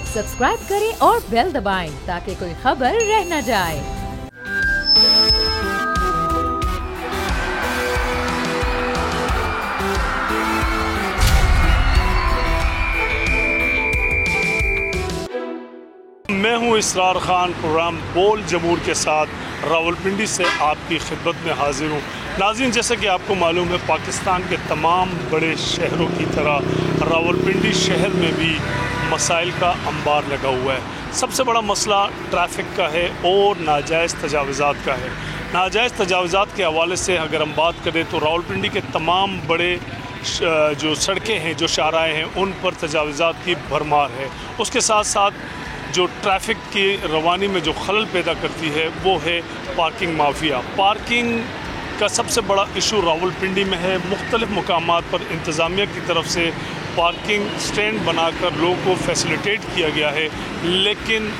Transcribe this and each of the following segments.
Subscribe करें और bell दबाएं ताकि कोई खबर रह न जाए। मैं हूं इसरार खान, प्रोग्राम बोल जमूर के साथ रावलपिंडी से आपकी खिदमत में हाजिर हूं। नाज़रीन, जैसा कि आपको मालूम है, पाकिस्तान के तमाम बड़े शहरों की तरह रावलपिंडी शहर में भी मसाइल का अंबार लगा हुआ है। सबसे बड़ा मसला ट्रैफिक का है और नाजायज़ तजावुज़ात का है। नाजायज़ तजावुज़ात के हवाले से अगर हम बात करें तो रावलपिंडी के तमाम बड़े जो सड़कें हैं, जो शाहराएँ हैं, उन पर तजावुज़ात की भरमार है। उसके साथ साथ जो ट्रैफिक की रवानी में जो खलल पैदा करती है वो है पार्किंग माफिया। पार्किंग का सबसे बड़ा इशू रावलपिंडी में है। मुख्तलिफ़ मकामात पर इंतज़ामिया की तरफ से पार्किंग स्टैंड बनाकर लोगों को फैसिलिटेट किया गया है, लेकिन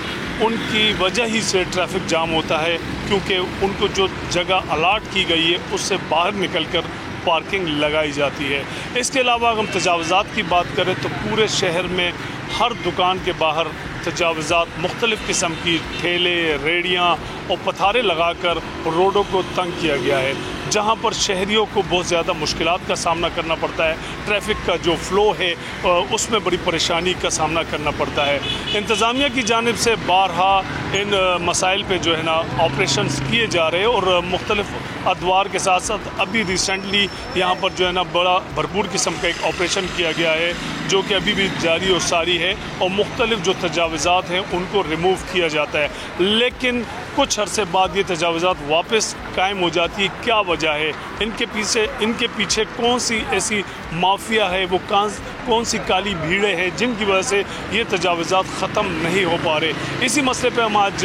उनकी वजह ही से ट्रैफिक जाम होता है, क्योंकि उनको जो जगह अलाट की गई है उससे बाहर निकलकर पार्किंग लगाई जाती है। इसके अलावा अगर हम तजावुज़ात की बात करें तो पूरे शहर में हर दुकान के बाहर तजावुज़ात, मुख्तलिफ़ किस्म की ठेले, रेडियाँ और पथारे लगाकर रोडों को तंग किया गया है, जहाँ पर शहरियों को बहुत ज़्यादा मुश्किलात का सामना करना पड़ता है। ट्रैफिक का जो फ़्लो है उसमें बड़ी परेशानी का सामना करना पड़ता है। इंतज़ामिया की जानिब से बारहा इन मसाइल पे जो है ना ऑपरेशंस किए जा रहे हैं और मुख्तलिफ़ अदवार के साथ साथ अभी रिसेंटली यहाँ पर जो है ना बड़ा भरपूर किस्म का एक ऑपरेशन किया गया है, जो कि अभी भी जारी और सारी है, और मुख्तलिफ़ जो तजावुज़ात हैं उनको रिमूव किया जाता है, लेकिन कुछ अरसे बाद ये तजावुज़ात वापस कायम हो जाती है। क्या वजह है? इनके पीछे कौन सी ऐसी माफिया है, वो कौन सी काली भीड़ें हैं जिनकी वजह से ये तजावुज़ात ख़त्म नहीं हो पा रहे। इसी मसले पे हम आज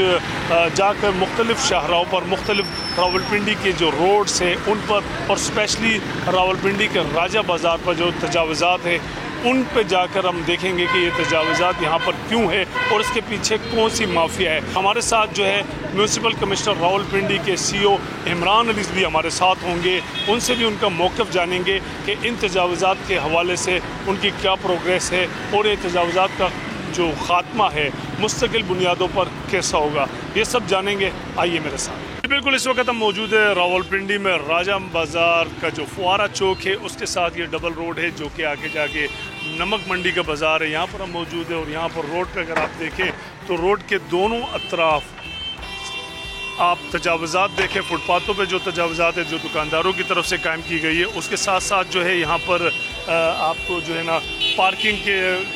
जाकर मुख्तलिफ़ शाहराहों पर, मुख्तलिफ़ रावलपिंडी के जो रोड्स हैं उन पर, और स्पेशली रावलपिंडी के राजा बाज़ार पर जो तजावुज़ात हैं उन पे जाकर हम देखेंगे कि ये तजावुज़ात यहाँ पर क्यों है और इसके पीछे कौन सी माफिया है। हमारे साथ जो है म्यूनसिपल कमिश्नर रावलपिंडी के CEO इमरान अली भी हमारे साथ होंगे, उनसे भी उनका मौक़िफ़ जानेंगे कि इन तजावुज़ात के हवाले से उनकी क्या प्रोग्रेस है और ये तजावुज़ात का जो ख़ात्मा है मुस्तकिल बुनियादों पर कैसा होगा, ये सब जानेंगे। आइए मेरे साथ। बिल्कुल, इस वक्त हम मौजूद है रावलपिंडी में राजा बाज़ार का जो फुआरा चौक है उसके साथ ये डबल रोड है, जो कि आगे जाके नमक मंडी का बाज़ार है, यहाँ पर हम मौजूद है। और यहाँ पर रोड पे अगर आप देखें तो रोड के दोनों अतराफ आप तजावुज़ात देखें, फुटपाथों पे जो तजावुज़ात है जो दुकानदारों की तरफ से कायम की गई है, उसके साथ साथ जो है यहाँ पर आपको जो है ना पार्किंग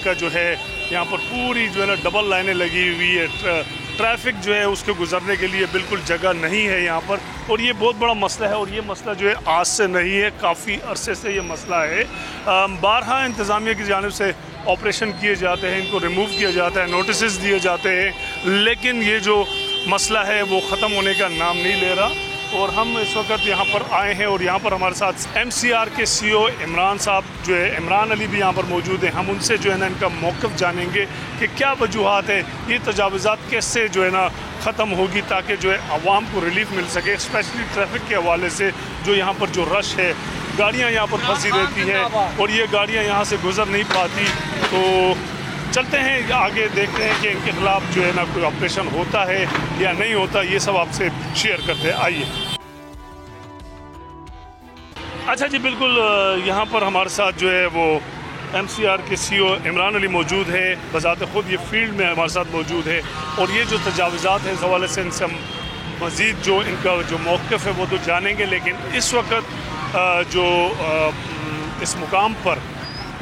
का जो है यहाँ पर पूरी जो है ना डबल लाइनें लगी हुई है। ट्रैफिक जो है उसके गुजरने के लिए बिल्कुल जगह नहीं है यहाँ पर, और ये बहुत बड़ा मसला है। और ये मसला जो है आज से नहीं है, काफ़ी अरसे से ये मसला है। बारहा इंतज़ामिया की जानिब से ऑपरेशन किए जाते हैं, इनको रिमूव किया जाता है, नोटिस दिए जाते हैं, लेकिन ये जो मसला है वो ख़त्म होने का नाम नहीं ले रहा। और हम इस वक्त यहाँ पर आए हैं और यहाँ पर हमारे साथ MCR के CEO इमरान साहब जो है, इमरान अली भी यहाँ पर मौजूद हैं। हम उनसे जो है ना इनका मौक़िफ़ जानेंगे कि क्या वजूहात है, ये तजावुज़ात कैसे जो है ना ख़त्म होगी, ताकि जो है आवाम को रिलीफ़ मिल सके, स्पेशली ट्रैफिक के हवाले से जो यहाँ पर जो रश है, गाड़ियाँ यहाँ पर फंसी रहती है और ये गाड़ियाँ यहाँ से गुज़र नहीं पाती। तो चलते हैं आगे, देखते हैं कि इनके ख़िलाफ़ जो है ना कोई ऑपरेशन होता है या नहीं होता, ये सब आपसे शेयर करते हैं। आइए। अच्छा जी, बिल्कुल, यहाँ पर हमारे साथ जो है वो MCR के CEO इमरान अली मौजूद है, बज़ात ख़ुद ये फील्ड में हमारे साथ मौजूद है, और ये जो तजावुज़ात हैं इस हवाले से इनसे हम मज़ीद जो इनका जो मौक़िफ़ है वो तो जानेंगे, लेकिन इस वक्त जो इस मुकाम पर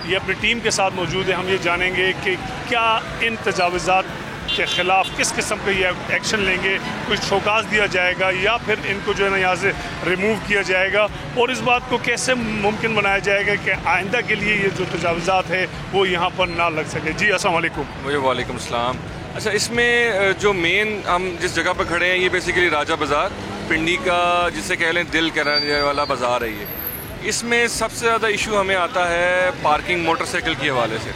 ये अपनी टीम के साथ मौजूद है, हम ये जानेंगे कि क्या इन तजावुज़ात के ख़िलाफ़ किस किस्म का ये एक्शन लेंगे, कुछ शोकास दिया जाएगा या फिर इनको जो है ना यहाँ से रिमूव किया जाएगा, और इस बात को कैसे मुमकिन बनाया जाएगा कि आइंदा के लिए ये जो तजावुज़ात है वो यहाँ पर ना लग सके। जी अस्सलाम वालेकुम। वालेकुम अस्सलाम। अच्छा, इसमें जो मेन हम जिस जगह पर खड़े हैं ये बेसिकली राजा बाज़ार, पिंडी का जिसे कह लें दिल कराने वाला बाज़ार है ये। इसमें सबसे ज़्यादा इशू हमें आता है पार्किंग मोटरसाइकिल के हवाले से,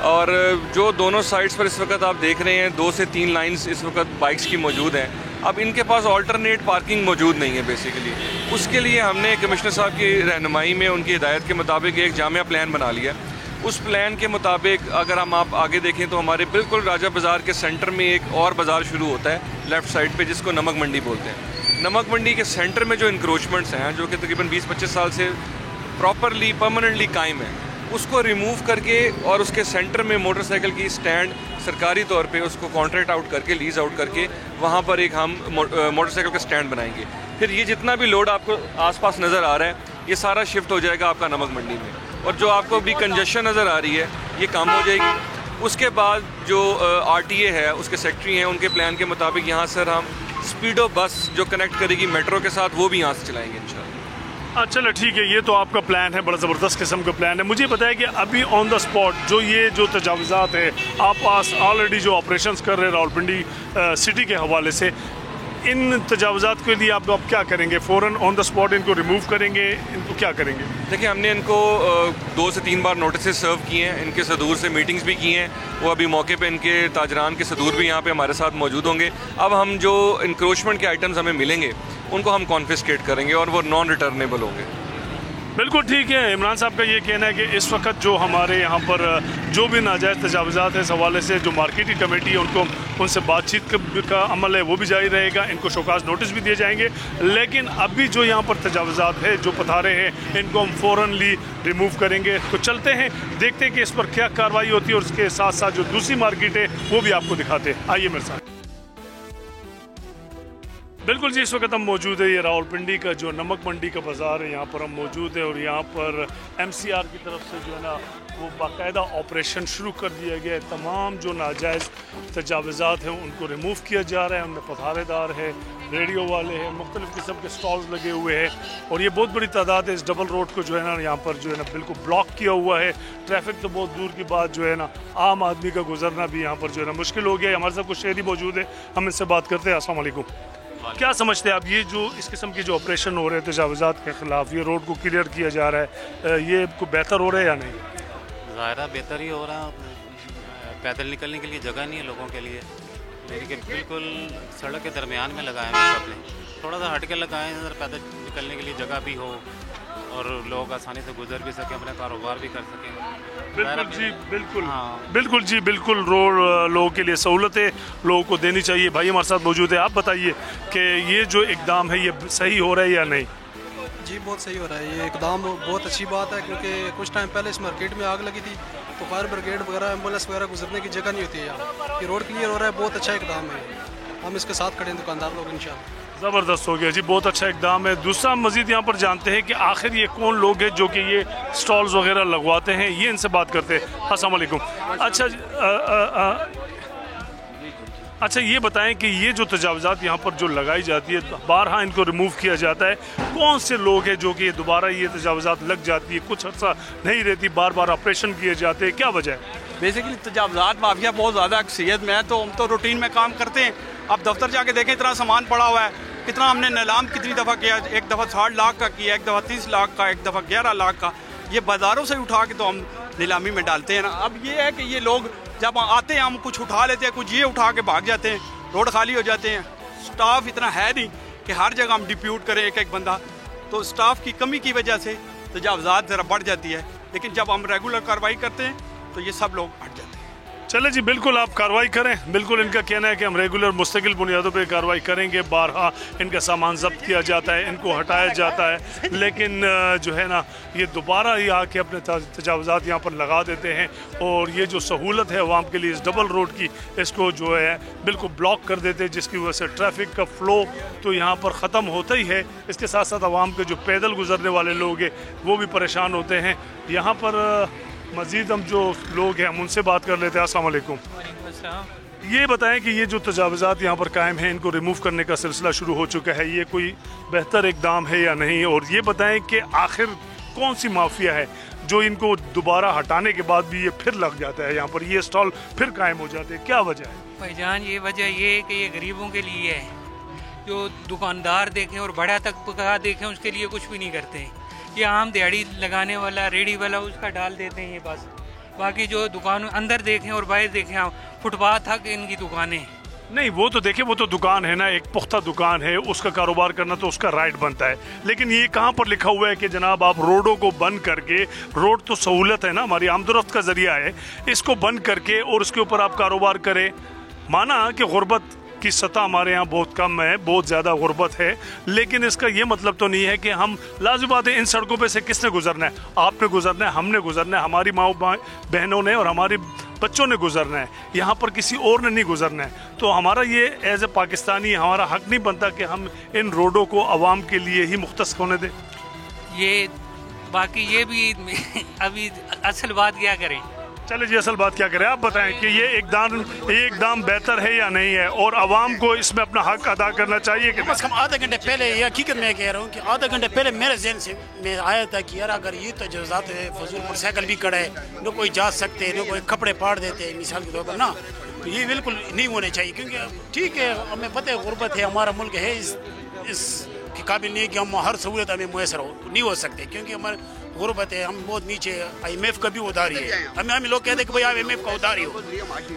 और जो दोनों साइड्स पर इस वक्त आप देख रहे हैं 2 से 3 लाइन्स इस वक्त बाइक्स की मौजूद हैं। अब इनके पास ऑल्टरनेट पार्किंग मौजूद नहीं है बेसिकली। उसके लिए हमने कमिश्नर साहब की रहनुमाई में उनकी हिदायत के मुताबिक एक जामिया प्लान बना लिया, उस प्लान के मुताबिक अगर आप आगे देखें तो हमारे बिल्कुल राजा बाज़ार के सेंटर में एक और बाज़ार शुरू होता है लेफ़्ट साइड पे, जिसको नमक मंडी बोलते हैं। नमक मंडी के सेंटर में जो इंक्रोचमेंट्स हैं, जो कि तकरीबन 20-25 साल से प्रॉपरली परमानेंटली कायम है, उसको रिमूव करके और उसके सेंटर में मोटरसाइकिल की स्टैंड सरकारी तौर पे उसको कॉन्ट्रैक्ट आउट करके, लीज आउट करके वहाँ पर एक हम मोटरसाइकिल का स्टैंड बनाएंगे। फिर ये जितना भी लोड आपको आसपास नज़र आ रहा है, ये सारा शिफ्ट हो जाएगा आपका नमक मंडी में, और जो आपको भी कंजेशन नज़र आ रही है ये कम हो जाएगी। उसके बाद जो RTA है, उसके सेक्रेटरी हैं, उनके प्लान के मुताबिक यहाँ सर हम स्पीडो बस जो कनेक्ट करेगी मेट्रो के साथ, वो भी यहाँ से चलाएँगे इंशाल्लाह। चलो ठीक है, ये तो आपका प्लान है, बड़ा ज़बरदस्त किस्म का प्लान है। मुझे बताया कि अभी ऑन द स्पॉट जो तजावुज़ात है आप पास ऑलरेडी जो ऑपरेशंस कर रहे हैं रावलपिंडी सिटी के हवाले से, इन तजावुज़ात के लिए आप क्या करेंगे? फ़ौरन ऑन द स्पॉट इनको रिमूव करेंगे, इनको क्या करेंगे? देखिए, हमने इनको 2 से 3 बार नोटिस सर्व किए हैं, इनके सदूर से मीटिंग्स भी की हैं। वो अभी मौके पे इनके ताजरान के सदूर भी यहाँ पे हमारे साथ मौजूद होंगे। अब हम जो इंक्रोचमेंट के आइटम्स हमें मिलेंगे उनको हम कॉन्फिस्केट करेंगे और वो नॉन रिटर्नेबल होंगे। बिल्कुल ठीक है। इमरान साहब का ये कहना है कि इस वक्त जो हमारे यहाँ पर जो भी नाजायज़ तजावुज़ात है, इस हवाले से जो मार्केटिंग कमेटी है उनको उनसे बातचीत का अमल है वो भी जारी रहेगा, इनको शोकाज नोटिस भी दिए जाएंगे। लेकिन अभी जो यहाँ पर तजावुज़ात है, जो पथारे हैं, इनको हम फ़ौरनली रिमूव करेंगे। तो चलते हैं, देखते हैं कि इस पर क्या कार्रवाई होती है, और उसके साथ साथ जो दूसरी मार्केट है वो भी आपको दिखाते हैं। आइए मेरे साथ। बिल्कुल जी, इस वक्त हम मौजूद है, ये रावलपिंडी का जो नमक मंडी का बाज़ार है, यहाँ पर हम मौजूद है। और यहाँ पर MCR की तरफ से जो है ना वो बाकायदा ऑपरेशन शुरू कर दिया गया है। तमाम जो नाजायज़ तजावुज़ात हैं उनको रिमूव किया जा रहा है। उनमें पथारेदार है, रेडियो वाले हैं, मुख्तलिफ़ किस्म के स्टॉल्स लगे हुए हैं, और ये बहुत बड़ी तादाद है। इस डबल रोड को जो है ना यहाँ पर जो है ना बिल्कुल ब्लॉक किया हुआ है। ट्रैफिक तो बहुत दूर की बात, जो है ना आम आदमी का गुजरना भी यहाँ पर जो है ना मुश्किल हो गया है। हमारे साथ कुछ शहरी मौजूद है, हम इनसे बात करते हैं। अस्सलाम वालेकुम। क्या समझते हैं आप, ये जो इस किस्म के जो ऑपरेशन हो रहे हैं तजावुज़ात के ख़िलाफ़, ये रोड को क्लियर किया जा रहा है, ये को बेहतर हो रहा है या नहीं? ज़ाहिर बेहतर ही हो रहा है। पैदल निकलने के लिए जगह नहीं है लोगों के लिए, लेकिन बिल्कुल सड़क के दरमियान में लगाए हैं सबने। थोड़ा सा हट के लगाए हैं, पैदल निकलने के लिए जगह भी हो और लोग आसानी से गुजर भी सकें, अपना कारोबार भी कर सकें। बिल्कुल जी, बिल्कुल। हाँ। बिल्कुल जी, बिल्कुल। रोड लोगों के लिए सहूलतें लोगों को देनी चाहिए। भाई हमारे साथ मौजूद है, आप बताइए कि ये जो इकदाम है ये सही हो रहा है या नहीं? जी बहुत सही हो रहा है, ये इकदाम बहुत अच्छी बात है, क्योंकि कुछ टाइम पहले इस मार्केट में आग लगी थी तो फायर ब्रिगेड वगैरह, एम्बुलेंस वगैरह गुजरने की जगह नहीं होती है यहाँ। ये रोड क्लियर हो रहा है, बहुत अच्छा इकदाम है। हम इसके साथ खड़े हैं दुकानदार लोग इंशाल्लाह। ज़बरदस्त हो गया जी, बहुत अच्छा इकदाम है। दूसरा मज़ीद यहाँ पर जानते हैं कि आखिर ये कौन लोग हैं जो कि ये स्टॉल्स वगैरह लगवाते हैं, ये इनसे बात करते हैं। अस्सलाम वालेकुम। अच्छा ये बताएं कि ये जो तजावुज़ात यहाँ पर जो लगाई जाती है, बारहा इनको रिमूव किया जाता है, कौन से लोग हैं जो कि दोबारा ये तजावुज़ात लग जाती है, कुछ अर्सा नहीं रहती, बार बार ऑपरेशन किए जाते हैं, क्या वजह है? बेसिकली तजावुज़ात माफिया बहुत ज़्यादा अक्सरियत में है, तो हम तो रूटीन में काम करते हैं। आप दफ्तर जाके देखें, इतना सामान पड़ा हुआ है, कितना हमने नीलाम कितनी दफ़ा किया, एक दफ़ा 60 लाख का किया, एक दफ़ा 30 लाख का, एक दफ़ा 11 लाख का। ये बाज़ारों से उठा के तो हम नीलामी में डालते हैं ना। अब ये है कि ये लोग जब आते हैं, हम कुछ उठा लेते हैं, कुछ ये उठा के भाग जाते हैं, रोड खाली हो जाते हैं। स्टाफ इतना है नहीं कि हर जगह हम डिप्यूट करें एक एक बंदा, तो स्टाफ की कमी की वजह से तजावुज़ात ज़रा बढ़ जाती है। लेकिन जब हम रेगुलर कार्रवाई करते हैं तो ये सब लोग हट जाते हैं। चले जी, बिल्कुल आप कार्रवाई करें। बिल्कुल इनका कहना है कि हम रेगुलर मुस्तकिल बुनियादों पे कार्रवाई करेंगे। बारहा इनका सामान जब्त किया जाता है, इनको हटाया जाता है, लेकिन जो है ना ये दोबारा ही आके अपने तजावुज़ात यहाँ पर लगा देते हैं। और ये जो सहूलत है आवाम के लिए इस डबल रोड की, इसको जो है बिल्कुल ब्लॉक कर देते हैं, जिसकी वजह से ट्रैफिक का फ़्लो तो यहाँ पर ख़त्म होता ही है। इसके साथ साथ आवाम के जो पैदल गुजरने वाले लोग हैं वो भी परेशान होते हैं। यहाँ पर मज़ीद हम जो लोग हैं हम उनसे बात कर लेते हैं। अस्सलाम वालेकुम। ये बताएं कि ये जो तजावुज़ात यहाँ पर कायम हैं, इनको रिमूव करने का सिलसिला शुरू हो चुका है, ये कोई बेहतर इकदाम है या नहीं? और ये बताएं कि आखिर कौन सी माफिया है जो इनको दोबारा हटाने के बाद भी ये फिर लग जाता है, यहाँ पर ये स्टॉल फिर कायम हो जाते हैं, क्या वजह है? भाईजान ये वजह ये है कि ये गरीबों के लिए है। जो दुकानदार देखें और बड़ा तक पका देखें, उसके लिए कुछ भी नहीं करते हैं। ये आम दिहाड़ी लगाने वाला, रेडी वाला, उसका डाल देते हैं ये बस। बाकी जो दुकान अंदर देखें और बाहर देखें, फुटपाथ तक इनकी दुकानें, नहीं, वो तो देखिए, वो तो दुकान है ना, एक पुख्ता दुकान है, उसका कारोबार करना तो उसका राइट बनता है। लेकिन ये कहाँ पर लिखा हुआ है कि जनाब आप रोडों को बंद करके, रोड तो सहूलत है ना, हमारी आमदोरफ्त का जरिया है, इसको बंद करके और उसके ऊपर आप कारोबार करें। माना कि गुर्बत की सतह हमारे यहाँ बहुत कम है, बहुत ज़्यादा गुर्बत है, लेकिन इसका ये मतलब तो नहीं है कि हम, लाज़िम बात है, इन सड़कों पे से किसने गुजरना है? आपने गुजरना है, हमने गुजरना है, हमारी माँ बहनों ने और हमारे बच्चों ने गुजरना है, यहाँ पर किसी और ने नहीं गुजरना है। तो हमारा ये एज ए पाकिस्तानी हमारा हक नहीं बनता कि हम इन रोडों को आवाम के लिए ही मुख्तस होने दें। ये बाकी ये भी अभी असल बात क्या करें? चले जी, असल बात क्या करें, आप बताएं कि ये एकदम बेहतर है या नहीं है, और आवाम को इसमें अपना हक अदा करना चाहिए कि कम से कम आधे घंटे पहले, ये हकीकत में कह रहा हूँ कि आधे घंटे पहले मेरे जहन से में आया था कि यार अगर ये तजव्वुज़ात है, फजूल मोटरसाइकिल भी खड़ा है, न कोई जा सकते, न कोई कपड़े फाड़ देते हैं मिसाल के तौर पर ना, तो ये बिल्कुल नहीं होने चाहिए। क्योंकि ठीक है, हमें पता है गुर्बत है, हमारा मुल्क है इस के काबिल नहीं कि हम हर सहूलत हमें मुयसर नहीं हो सकते, क्योंकि हमारे गुर्बत है, हम बहुत नीचे, IMF का भी उधारी है, हमें लोग कहते हैं कि भाई IMF का उधारी हो,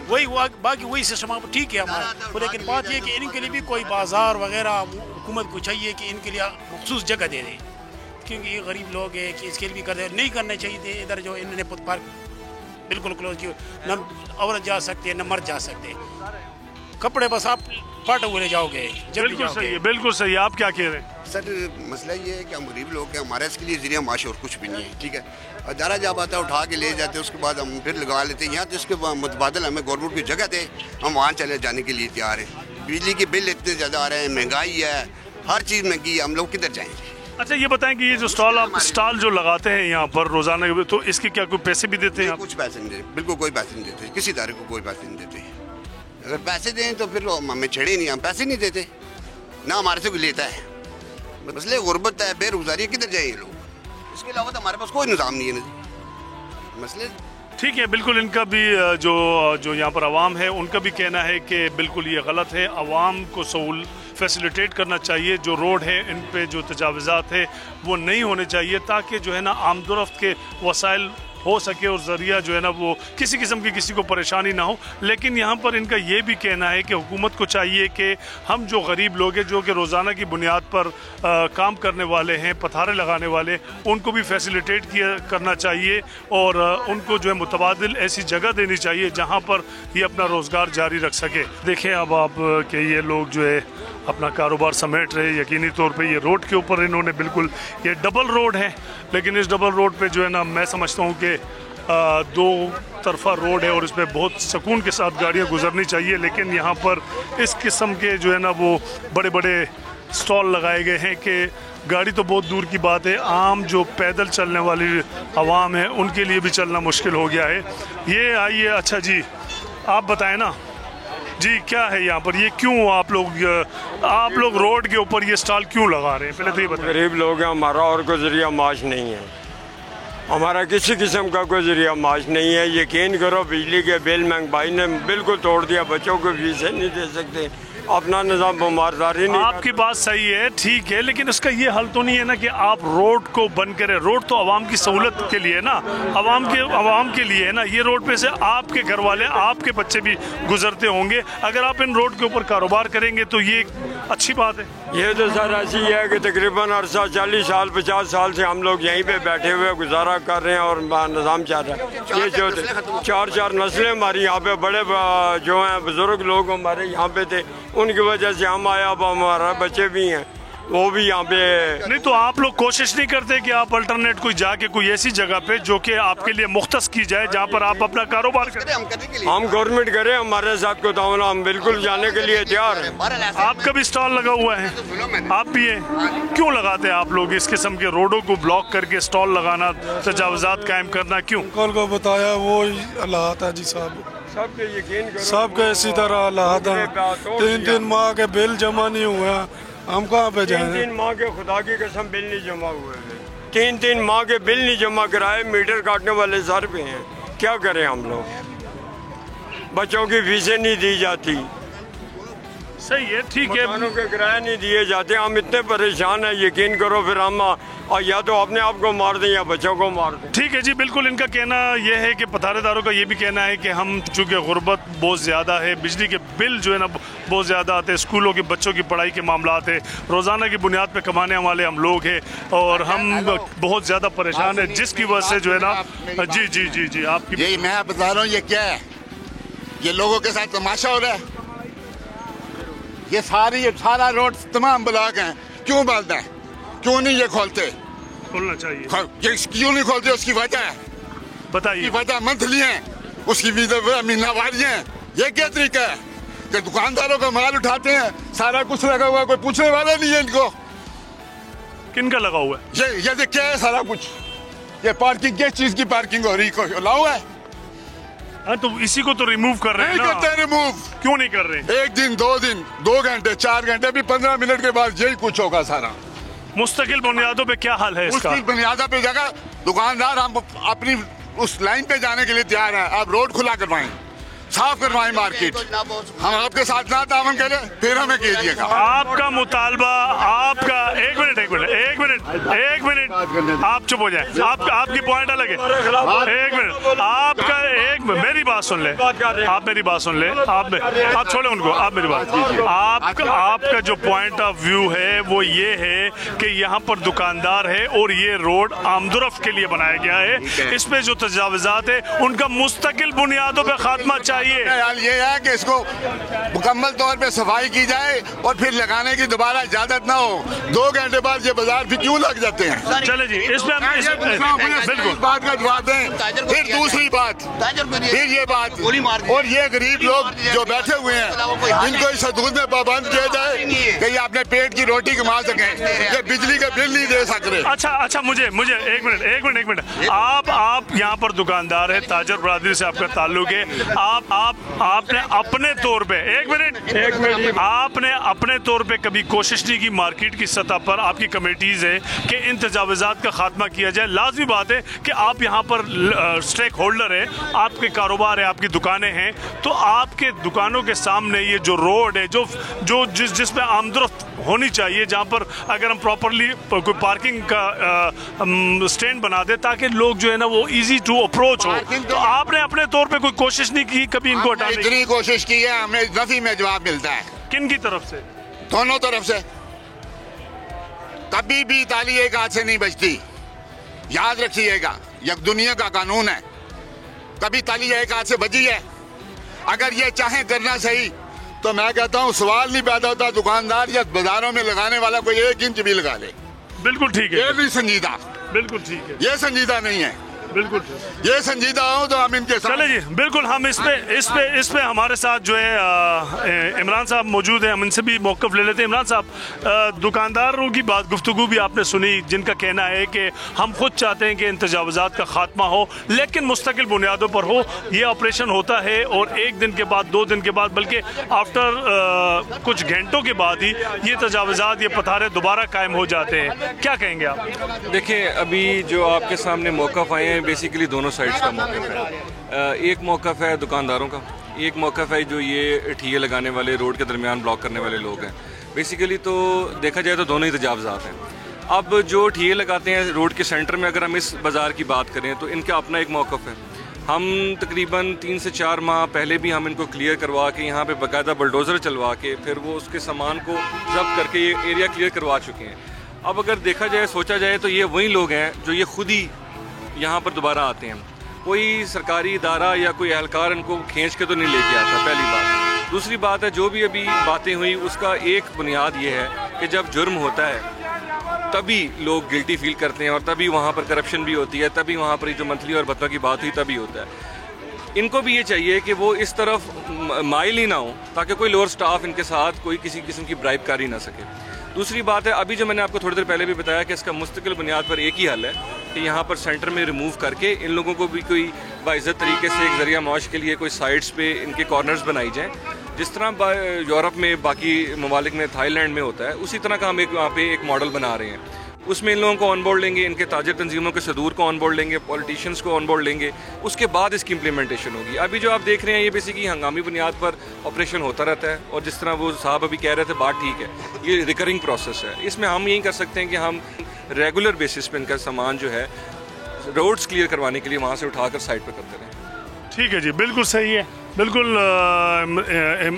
वही बाकी वही सिस्टम ठीक है हमारा। तो लेकिन बात यह कि इनके लिए भी कोई बाजार वगैरह हुकूमत को चाहिए कि इनके लिए मखसूस जगह दे दे, क्योंकि ये गरीब लोग हैं कि इसके लिए भी कर दे, नहीं करने चाहिए थे। इधर जो इन्होंने फुट पार्क बिल्कुल क्लोज किया, न औरत जा सकते हैं न मर्द जा सकते, कपड़े बस आप फाटे हुए जाओगे। बिल्कुल सही है, बिल्कुल सही है। आप क्या कह रहे हैं? सर मसला ये है कि हम गरीब लोग हैं, हमारे इसके लिए ज़रिया माश और कुछ भी नहीं है, ठीक है। अदारा जब आता है उठा के ले जाते हैं, उसके बाद हम फिर लगा लेते हैं यहाँ, तो इसके मुतबादल हमें गवर्नमेंट की जगह दे, हम वहाँ चले जाने के लिए तैयार हैं। बिजली के बिल इतने ज़्यादा आ रहे हैं, महंगाई है, हर चीज़ महंगी है, हम लोग किधर जाएंगे? अच्छा ये बताएं कि ये जो स्टॉल जो लगाते हैं यहाँ पर रोजाना, तो इसके क्या कोई पैसे भी देते हैं? कुछ पैसे नहीं देते, बिल्कुल कोई पैसे नहीं देते, किसी इदारे को कोई पैसे नहीं देते। अगर पैसे दें तो फिर हमें छेड़े नहीं, हम पैसे नहीं देते ना, हमारे से कोई लेता है। मसले गुर्बत है, बेरोजगारी, किधर जाए ये लोग? इसके अलावा तो हमारे पास कोई निज़ाम नहीं है। मसले ठीक है, बिल्कुल इनका भी जो यहाँ पर आवाम है उनका भी कहना है कि बिल्कुल ये गलत है, आवाम को सहूल फैसिलिटेट करना चाहिए, जो रोड है इन पे जो तजावज़ात है वो नहीं होने चाहिए, ताकि जो है ना आमदोरफ्त के वसाइल हो सके और ज़रिया जो है ना वो किसी किस्म की किसी को परेशानी ना हो। लेकिन यहाँ पर इनका ये भी कहना है कि हुकूमत को चाहिए कि हम जो गरीब लोग हैं, जो कि रोज़ाना की बुनियाद पर काम करने वाले हैं, पथारे लगाने वाले, उनको भी फैसिलिटेट करना चाहिए और उनको जो है मुतबादिल ऐसी जगह देनी चाहिए जहाँ पर ये अपना रोज़गार जारी रख सके। देखें अब आप कि ये लोग जो है अपना कारोबार समेट रहे, यकीनी तौर पे ये रोड के ऊपर इन्होंने बिल्कुल, ये डबल रोड है, लेकिन इस डबल रोड पे जो है ना मैं समझता हूँ कि दो तरफा रोड है और इसमें बहुत सुकून के साथ गाड़ियाँ गुजरनी चाहिए। लेकिन यहाँ पर इस किस्म के जो है ना वो बड़े बड़े स्टॉल लगाए गए हैं कि गाड़ी तो बहुत दूर की बात है, आम जो पैदल चलने वाली आवाम है उनके लिए भी चलना मुश्किल हो गया है। ये आइए, अच्छा जी आप बताएं ना जी, क्या है यहाँ पर, ये क्यों आप लोग रोड के ऊपर ये स्टॉल क्यों लगा रहे हैं? पहले तो ये बताएं। गरीब लोग हैं, हमारा और कोई जरिया माश नहीं है, हमारा किसी किस्म का कोई जरिया माश नहीं है। यकीन करो बिजली के बिल महंगाई ने बिल्कुल तोड़ दिया, बच्चों को फीसें नहीं दे सकते, अपना निज़ाम बीमारदारी नहीं। आपकी बात सही है, ठीक है, लेकिन उसका ये हल तो नहीं है ना कि आप रोड को बंद करें। रोड तो आवाम की सहूलत के लिए ना, आवाम के लिए है ना। ये रोड पे से आपके घर वाले, आपके बच्चे भी गुजरते होंगे। अगर आप इन रोड के ऊपर कारोबार करेंगे तो ये अच्छी बात है। ये तो सर ऐसी है कि तकरीबन अरसा 40 साल 50 साल से हम लोग यहीं पे बैठे हुए गुजारा कर रहे हैं और निज़ाम चल रहा है। ये जो 4 नस्लें हमारी यहाँ पे, बड़े जो हैं बुजुर्ग लोग हमारे यहाँ पे थे, उनकी वजह से हम आए, अब हमारा बच्चे भी हैं वो भी यहाँ पे। नहीं तो आप लोग कोशिश नहीं करते कि आप अल्टरनेट कोई जाके कोई ऐसी जगह पे जो कि आपके लिए मुख्तस की जाए जहाँ पर आप अपना कारोबार करें? हम गवर्नमेंट करें, हमारे साथ को ताउन, हम बिल्कुल जाने के लिए तैयार हैं। आपका भी स्टॉल लगा हुआ है, आप भी हैं, क्यों लगाते हैं आप लोग इस किस्म के रोडों को ब्लॉक करके स्टॉल लगाना, तजावज़ात कायम करना, क्यों? कल को बताया वो हालात है जी साहब, सबके यकीन करो, सबके इसी तरह हालात हैं। 3 माह के बिल जमा नहीं हुआ, हम कहाँ पे जाएं? 3 माह के खुदा की कसम बिल नहीं जमा हुए हैं, 3 माह के बिल नहीं जमा कराए, मीटर काटने वाले सर पे हैं, क्या करें हम लोग? बच्चों की फीसें नहीं दी जाती, सही है, ठीक है, मकानों के किराए नहीं दिए जाते, हम इतने परेशान हैं, यकीन करो। फिर हम और या तो अपने आप को मार दें या बच्चों को मार दें। ठीक है जी, बिल्कुल इनका कहना यह है कि पतारेदारों का ये भी कहना है कि हम चूँकि गुर्बत बहुत ज़्यादा है, बिजली के बिल जो है ना बहुत ज़्यादा आते हैं, स्कूलों के बच्चों की पढ़ाई के मामला है, रोज़ाना की बुनियाद पे कमाने वाले हम लोग हैं और हम बहुत ज़्यादा परेशान हैं, जिसकी वजह से जो है ना जी जी जी जी आपकी यही मैं बता रहा हूँ। ये क्या है, ये लोगों के साथ तमाशा हो रहा है। ये सारा रोड तमाम ब्लॉक हैं, क्यों बंद है? क्यों नहीं ये खोलते? खोलना चाहिए। ये क्यों नहीं खोलते? उसकी वजह है, बताइए। वजह मंथली है, उसकी महीनावारी है। ये क्या तरीका है कि दुकानदारों का माल उठाते हैं, सारा कुछ लगा हुआ, कोई पूछने वाला नहीं है इनको। किनका लगा हुआ है? ये क्या है सारा कुछ? ये पार्किंग किस चीज की पार्किंग हो रही है? लाओ है। हाँ, तो इसी को तो रिमूव कर रहे हैं ना। नहीं करते रिमूव। क्यों नहीं कर रहे? एक दिन, 2 दिन, 2 घंटे, 4 घंटे, अभी 15 मिनट के बाद यही कुछ होगा सारा। मुस्तकिल बुनियादों पे क्या हाल है इसका? मुस्तकिल बुनियादों पे जगह दुकानदार हम अपनी उस लाइन पे जाने के लिए तैयार हैं। आप रोड खुला करवाएं, साफ करवाएं मार्केट। हम आपके साथ ना तावन करें, फिर हमें कीजिएगा। आपका मुतालबा, आपका एक मिनट आप चुप हो जाए। आपकी पॉइंट अलग है। एक मिनट, आपका मेरी बात सुन ले। आप मेरी बात सुन ले। आप छोड़े उनको, आप मेरी बात। आपका जो पॉइंट ऑफ व्यू है वो ये है कि यहाँ पर दुकानदार है और ये रोड आमदोरफ्त के लिए बनाया गया है। इस पे जो तजावुज़ात है उनका मुस्तकिल बुनियादों पे खात्मा चाहिए। ये है कि इसको मुकम्मल तौर पे सफाई की जाए और फिर लगाने की दोबारा इजाजत ना हो। 2 घंटे बाद ये बाजार फिर क्यों लग जाते हैं? चले जी, इसमें बिल्कुल बात का जवाब दें। फिर दूसरी बात, फिर ये बात, और ये गरीब लोग जो बैठे हुए हैं इनको इस हदूद में पाबंद किया जाए कि ये अपने पेट की रोटी कमा सकें। ये बिजली का बिल नहीं दे सक रहे। अच्छा, मुझे एक मिनट। आप यहाँ पर दुकानदार है, ताजर बरादरी से आपका ताल्लुक है। आपने अपने तौर पे आपने अपने तौर पे कभी कोशिश नहीं की मार्केट की सतह पर, आपकी कमेटीज है कि इन तजावुज़ात का खात्मा किया जाए? लाजमी बात है कि आप यहाँ पर स्टेक होल्डर है, आपके कारोबार है, आपकी दुकानें हैं, तो आपके दुकानों के सामने ये जो रोड है जो जिस पे आमदोरफ्त होनी चाहिए, जहाँ पर अगर हम प्रॉपरली कोई पार्किंग का स्टैंड बना दे ताकि लोग जो है ना वो इजी टू अप्रोच हो, तो आपने अपने तौर पे कोई कोशिश नहीं की कभी इनको हटाने की? इतनी कोशिश की है, हमें नफी में जवाब मिलता है। किन की तरफ से? दोनों तरफ से। कभी भी ताली एक हाथ से नहीं बजती, याद रखिएगा। यह दुनिया का कानून है, कभी ताली एक हाथ से बजी है। अगर ये चाहे करना सही तो मैं कहता हूँ सवाल नहीं पैदा होता, दुकानदार या बाजारों में लगाने वाला कोई 1 इंच भी लगा ले। बिल्कुल ठीक है, ये भी संजीदा। बिल्कुल ठीक है, ये संजीदा नहीं है। बिल्कुल ये संजीदा हो तो हम इनके साथ। चले जी, बिल्कुल हम इस पे हमारे साथ जो है इमरान साहब मौजूद हैं, हम इनसे भी मौक़िफ़ ले लेते हैं। इमरान साहब, दुकानदारों की बात गुफ्तगू भी आपने सुनी, जिनका कहना है कि हम खुद चाहते हैं कि इन तजावुज़ात का खात्मा हो, लेकिन मुस्तकिल बुनियादों पर हो। ये ऑपरेशन होता है और 1 दिन के बाद, 2 दिन के बाद, बल्कि आफ्टर कुछ घंटों के बाद ही ये तजावुज़ात, ये पथारे दोबारा कायम हो जाते हैं। क्या कहेंगे आप? देखिए, अभी जो आपके सामने मौक़िफ़ आए हैं बेसिकली दोनों साइड्स का मौक़िफ़ है। एक मौक़िफ़ है दुकानदारों का, एक मौक़िफ़ है जो ये ठिये लगाने वाले, रोड के दरमियान ब्लॉक करने वाले लोग हैं। बेसिकली तो देखा जाए तो दोनों ही तजावुज़ात हैं। अब जो ठिये लगाते हैं रोड के सेंटर में, अगर हम इस बाज़ार की बात करें तो इनका अपना एक मौक़िफ़ है। हम तकरीबन 3 से 4 माह पहले भी हम इनको क्लियर करवा के, यहाँ पे बाकायदा बुलडोज़र चलवा के, फिर वो उसके सामान को जब्त करके ये एरिया क्लियर करवा चुके हैं। अब अगर देखा जाए, सोचा जाए तो ये वही लोग हैं जो ये खुद ही यहाँ पर दोबारा आते हैं। कोई सरकारी इदारा या कोई एहलकार इनको खींच के तो नहीं लेके आता, पहली बात। दूसरी बात है, जो भी अभी बातें हुई उसका एक बुनियाद ये है कि जब जुर्म होता है तभी लोग गिल्टी फील करते हैं और तभी वहाँ पर करप्शन भी होती है, तभी वहाँ पर जो मंथली और भत्तों की बात हुई तभी होता है। इनको भी ये चाहिए कि वो इस तरफ माइल ही ना हो ताकि कोई लोअर स्टाफ इनके साथ कोई किसी किस्म की ब्राइबकारी ना सके। दूसरी बात है, अभी जो मैंने आपको थोड़ी देर पहले भी बताया कि इसका मुस्तकिल बुनियाद पर एक ही हल है कि यहाँ पर सेंटर में रिमूव करके इन लोगों को भी कोई बाइज़्ज़त तरीके से एक ज़रिया मौश के लिए कोई साइड्स पे इनके कॉर्नर्स बनाई जाएँ, जिस तरह यूरोप में, बाकी ममालिक में, थाईलैंड में होता है, उसी तरह का हम एक वहाँ पे एक मॉडल बना रहे हैं। उसमें इन लोगों को ऑन बोर्ड लेंगे, इनके ताजर तंजीमों के सदूर को ऑन बोर्ड लेंगे, पॉलिटिशियंस को ऑन बोर्ड लेंगे, उसके बाद इसकी इम्प्लीमेंटेशन होगी। अभी जो आप देख रहे हैं ये बेसिकली हंगामी बुनियाद पर ऑपरेशन होता रहता है और जिस तरह वो साहब अभी कह रहे थे बात ठीक है, ये रिकरिंग प्रोसेस है। इसमें हम यही कर सकते हैं कि हम रेगुलर बेसिस पे इनका सामान जो है रोड्स क्लियर करवाने के लिए वहाँ से उठाकर साइड पर करते रहें। ठीक है जी, बिल्कुल सही है। बिल्कुल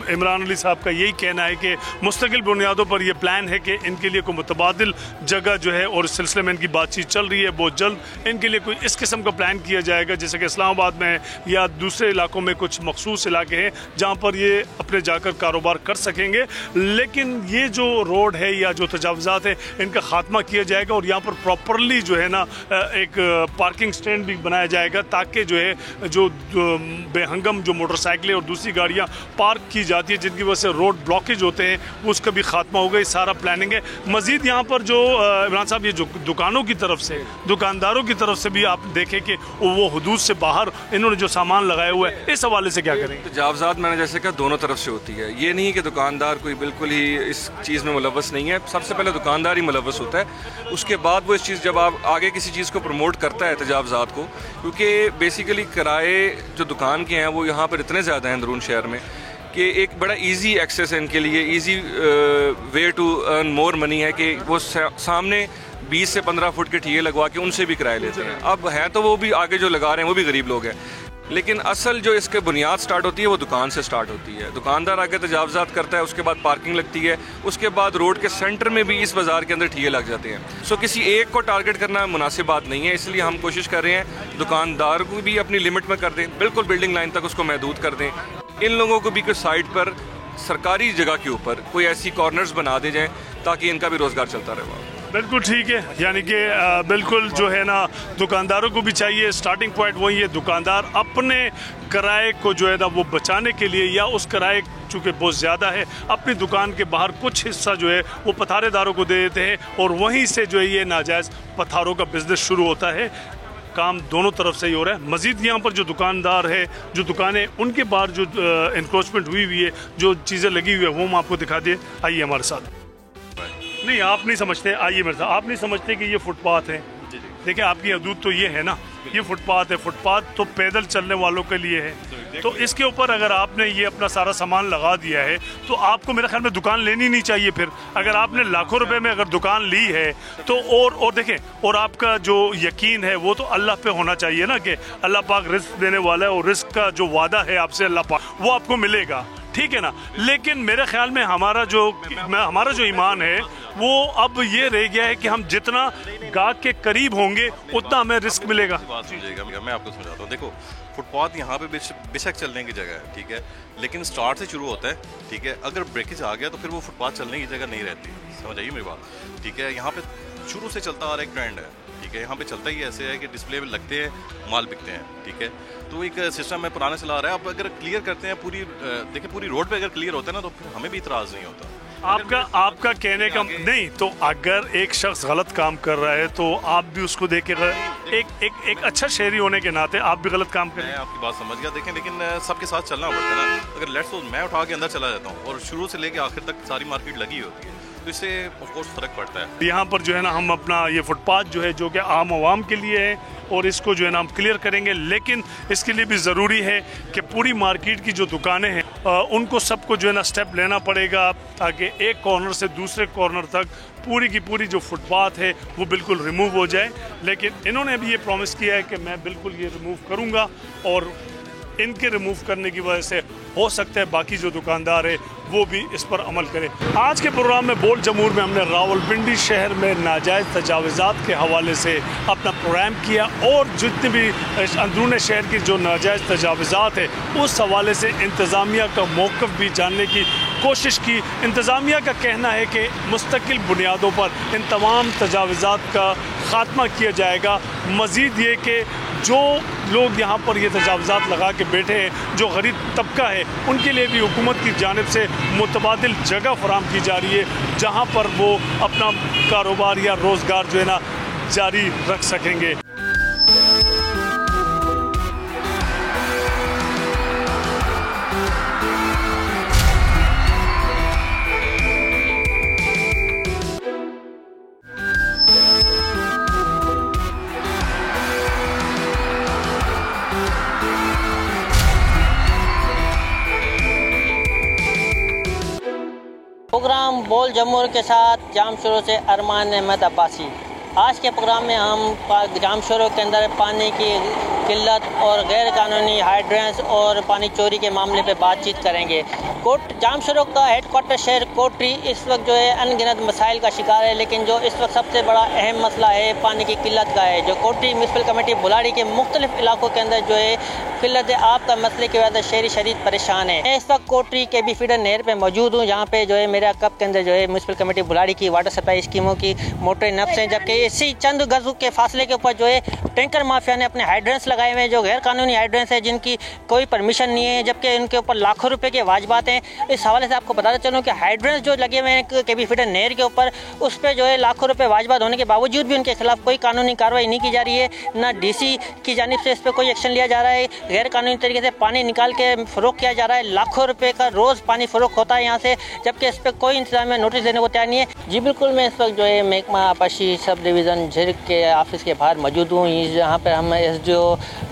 इमरान अली साहब का यही कहना है कि मुस्तकिल बुनियादों पर यह प्लान है कि इनके लिए कोई मुतबादिल जगह जो है, और इस सिलसिले में इनकी बातचीत चल रही है, बहुत जल्द इनके लिए कोई इस किस्म का प्लान किया जाएगा, जैसे कि इस्लामाबाद में या दूसरे इलाकों में कुछ मखसूस इलाके हैं जहाँ पर ये अपने जाकर कारोबार कर सकेंगे। लेकिन ये जो रोड है या जो तजावज़ात है इनका ख़ात्मा किया जाएगा और यहाँ पर प्रॉपरली जो है ना एक पार्किंग स्टैंड भी बनाया जाएगा, ताकि जो है जो बेहंगम जो मोटरसाइकिलें और दूसरी गाड़ियाँ पार्क की जाती है जिनकी वजह से रोड ब्लॉकेज होते हैं, उसका भी खात्मा होगा। ये सारा प्लानिंग है। मज़ीद यहाँ पर जो इमरान साहब ये जो दुकानों की तरफ से, दुकानदारों की तरफ से भी आप देखें कि वो हुदूद से बाहर इन्होंने जो सामान लगाया हुआ है, इस हवाले से क्या करेंगे? तजावज़ात मैंने जैसे कहा दोनों तरफ से होती है। ये नहीं कि दुकानदार कोई बिल्कुल ही इस चीज़ में मुलव्वस नहीं है। सबसे पहले दुकानदार ही मुलव्वस होता है, उसके बाद वो इस चीज़ जब आप आगे किसी चीज़ को प्रमोट करता है तजावज़ात को, क्योंकि बेसिकली किराए जो दुकान के हैं वो यहाँ पर इतने ज़्यादा हैं अंदरून शहर में कि एक बड़ा इजी एक्सेस है इनके लिए, easy way to earn more money है कि वो सामने 20 से 15 फुट के ठिये लगवा के उनसे भी किराए लेते हैं। अब हैं तो वो भी आगे जो लगा रहे हैं वो भी गरीब लोग हैं, लेकिन असल जो इसके बुनियाद स्टार्ट होती है वो दुकान से स्टार्ट होती है। दुकानदार आगे तजावज़ात करता है, उसके बाद पार्किंग लगती है, उसके बाद रोड के सेंटर में भी इस बाज़ार के अंदर ठिये लग जाते हैं। सो किसी एक को टारगेट करना मुनासिब बात नहीं है, इसलिए हम कोशिश कर रहे हैं दुकानदार को भी अपनी लिमिट में कर दें, बिल्कुल बिल्डिंग लाइन तक उसको महदूद कर दें। इन लोगों को भी कोई साइड पर सरकारी जगह के ऊपर कोई ऐसी कॉर्नर्स बना दे जाएँ ताकि इनका भी रोज़गार चलता रहे। बिल्कुल ठीक है, यानी कि बिल्कुल जो है ना दुकानदारों को भी चाहिए, स्टार्टिंग पॉइंट वही है, दुकानदार अपने किराए को जो है ना वो बचाने के लिए, या उस किराए चूँकि बहुत ज़्यादा है, अपनी दुकान के बाहर कुछ हिस्सा जो है वो पथारेदारों को दे देते हैं और वहीं से जो है ये नाजायज़ पथारों का बिज़नेस शुरू होता है। काम दोनों तरफ से ही हो रहा है। मज़ीद यहाँ पर जो दुकानदार है, जो दुकानें, उनके बाहर जो इंक्रोचमेंट हुई है, जो चीज़ें लगी हुई है, वो हम आपको दिखा दिए। आइए हमारे साथ। नहीं, आप नहीं समझते, आइए मेरे साथ। आप नहीं समझते कि ये फुटपाथ है? देखिए आपकी हदूद तो ये है ना, ये फुटपाथ है। फुटपाथ तो पैदल चलने वालों के लिए है, तो इसके ऊपर अगर आपने ये अपना सारा सामान लगा दिया है तो आपको मेरे ख्याल में दुकान लेनी नहीं चाहिए। फिर अगर आपने लाखों रुपए में अगर दुकान ली है तो और देखें, और आपका जो यकीन है वो तो अल्लाह पे होना चाहिए ना, कि अल्लाह पाक रिस्क देने वाला है और रिस्क का जो वादा है आपसे अल्लाह पाक, वो आपको मिलेगा, ठीक है ना। लेकिन मेरे ख्याल में हमारा जो ईमान है वो अब ये रह गया है कि हम जितना गाहक के करीब होंगे उतना हमें रिस्क मिलेगा। बात समझिएगा, मैं आपको समझाता हूँ। देखो, फुटपाथ यहाँ पे बेशक चलने की जगह है, ठीक है, लेकिन स्टार्ट से शुरू होता है, ठीक है। अगर ब्रेकेज आ गया तो फिर वो फुटपाथ चलने की जगह नहीं रहती, समझ आइए मेरी बात, ठीक है। यहाँ पे शुरू से चलता आ रहा एक ट्रेंड है, ठीक है। यहाँ पे चलता ही ऐसे है कि डिस्प्ले में लगते हैं, माल बिकते हैं, ठीक है। तो एक सिस्टम में पुराना चला आ रहा है। अब अगर क्लियर करते हैं पूरी, देखिए पूरी रोड पे अगर क्लियर होता है ना तो फिर हमें भी इतराज़ नहीं होता। आपका कहने का नहीं, तो अगर एक शख्स गलत काम कर रहा है तो आप भी उसको देख के एक अच्छा शहरी होने के नाते आप भी गलत काम करें। मैं आपकी बात समझ गया, देखें, लेकिन सबके साथ चलना पड़ता है ना। अगर लेट्स सपोज मैं उठा के अंदर चला जाता हूँ और शुरू से लेके आखिर तक सारी मार्केट लगी होती है, तो इससे ऑफ कोर्स फ़र्क पड़ता है। यहाँ पर जो है ना हम अपना ये फुटपाथ जो है जो कि आम आवाम के लिए है और इसको जो है ना हम क्लियर करेंगे, लेकिन इसके लिए भी ज़रूरी है कि पूरी मार्केट की जो दुकानें हैं उनको सबको जो है ना स्टेप लेना पड़ेगा, ताकि एक कॉर्नर से दूसरे कॉर्नर तक पूरी की पूरी जो फुटपाथ है वो बिल्कुल रिमूव हो जाए। लेकिन इन्होंने भी ये प्रॉमिस किया है कि मैं बिल्कुल ये रिमूव करूँगा, और इनके रिमूव करने की वजह से हो सकता है बाकी जो दुकानदार है वो भी इस पर अमल करें। आज के प्रोग्राम में बोल जमूर में हमने रावलपिंडी शहर में नाजायज़ तजावज़ात के हवाले से अपना प्रोग्राम किया, और जितने भी अंदरून शहर की जो नाजायज़ तजावज़ात है उस हवाले से इंतज़ामिया का मौक़िफ़ भी जानने की कोशिश की। इंतज़ामिया का कहना है कि मुस्तकिल बुनियादों पर इन तमाम तजावज़ात का ख़ात्मा किया जाएगा। मज़ीद ये कि जो लोग यहाँ पर ये तजावज़ात लगा के बैठे हैं, जो गरीब तबका है, उनके लिए भी हुकूमत की जानिब से मुतबादिल जगह फराहम की जा रही है जहाँ पर वो अपना कारोबार या रोज़गार जो है ना जारी रख सकेंगे। प्रोग्राम बोल जमूर के साथ जाम शुरू से अरमान अहमद अब्बासी। आज के प्रोग्राम में हम जाम शोरों के अंदर पानी की किल्लत और गैर कानूनी हाइड्रेंस और पानी चोरी के मामले पे बातचीत करेंगे। जाम शोरों का हेडक्वार्टर शहर कोटरी इस वक्त जो है अनगिनत मसाइल का शिकार है, लेकिन जो इस वक्त सबसे बड़ा अहम मसला है पानी की किल्लत का है। जो कोटरी म्यूनसिपल कमेटी बुलाड़ी के मुख्तलिफ इलाकों के अंदर जो है किल्लत आब का मसले की वजह से शहरी शदीद परेशान है। मैं इस वक्त कोटरी के बी फीडर नहर पे मौजूद हूँ, जहाँ पे जो है मेरा कप के अंदर जो है म्यूनसिपल कमेटी बुलाड़ी की वाटर सप्लाई स्कीमों की मोटरें नफ्स हैं, जबकि इसी चंद गज़ के फासले के ऊपर जो है टैंकर माफिया ने अपने हाइड्रेंस लगाए हुए हैं जो गैर कानूनी हाइड्रेंस है, जिनकी कोई परमिशन नहीं है, जबकि उनके ऊपर लाखों रुपए के वाजबात हैं। इस हवाले से आपको बताना चलूँ कि हाइड्रेंस जो लगे हुए हैं के बी फीडर नहर के ऊपर, उस पर जो है लाखों रुपए वाजबात होने के बावजूद भी उनके खिलाफ कोई कानूनी कार्रवाई नहीं की जा रही है, ना DC की जानिब से इस पर कोई एक्शन लिया जा रहा है। गैर कानूनी तरीके से पानी निकाल के फ़रोख्त किया जा रहा है, लाखों रुपए का रोज़ पानी फ़रोख्त होता है यहाँ से, जबकि इस पर कोई इंतजाम में नोटिस देने को तैयार नहीं है। जी बिल्कुल, मैं इस वक्त जो है महकमा आपाशी सब डिवीज़न झिरक के ऑफिस के बाहर मौजूद हूँ, जहाँ पर हम SDO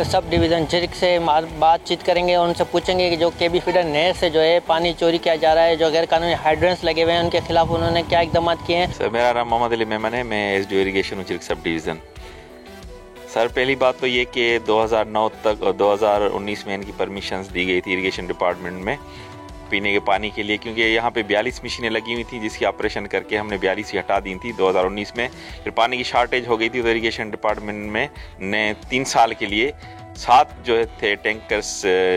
सब डिवीज़न झिरक से बातचीत करेंगे और उनसे पूछेंगे कि जो KB फीडर नहर से जो है पानी चोरी किया जा रहा है, जो गैर कानूनी हाइड्रेंस लगे हुए हैं, उनके खिलाफ उन्होंने क्या इक़दाम किए हैं। सर, मेरा नाम मोहम्मद अली मेमन है, मैं SDO irrigation झिरक sub division. Sir, पहली बात तो ये कि 2009 तक और 2019 में इनकी परमिशंस दी गई थी इरिगेशन डिपार्टमेंट में पीने के पानी के लिए, क्योंकि यहाँ पे 42 मशीनें लगी हुई थी, जिसकी ऑपरेशन करके हमने 42 ही हटा दी थी 2019 में। फिर पानी की शार्टेज हो गई थी तो इरिगेशन डिपार्टमेंट में ने 3 साल के लिए 7 जो थे टैंकर्स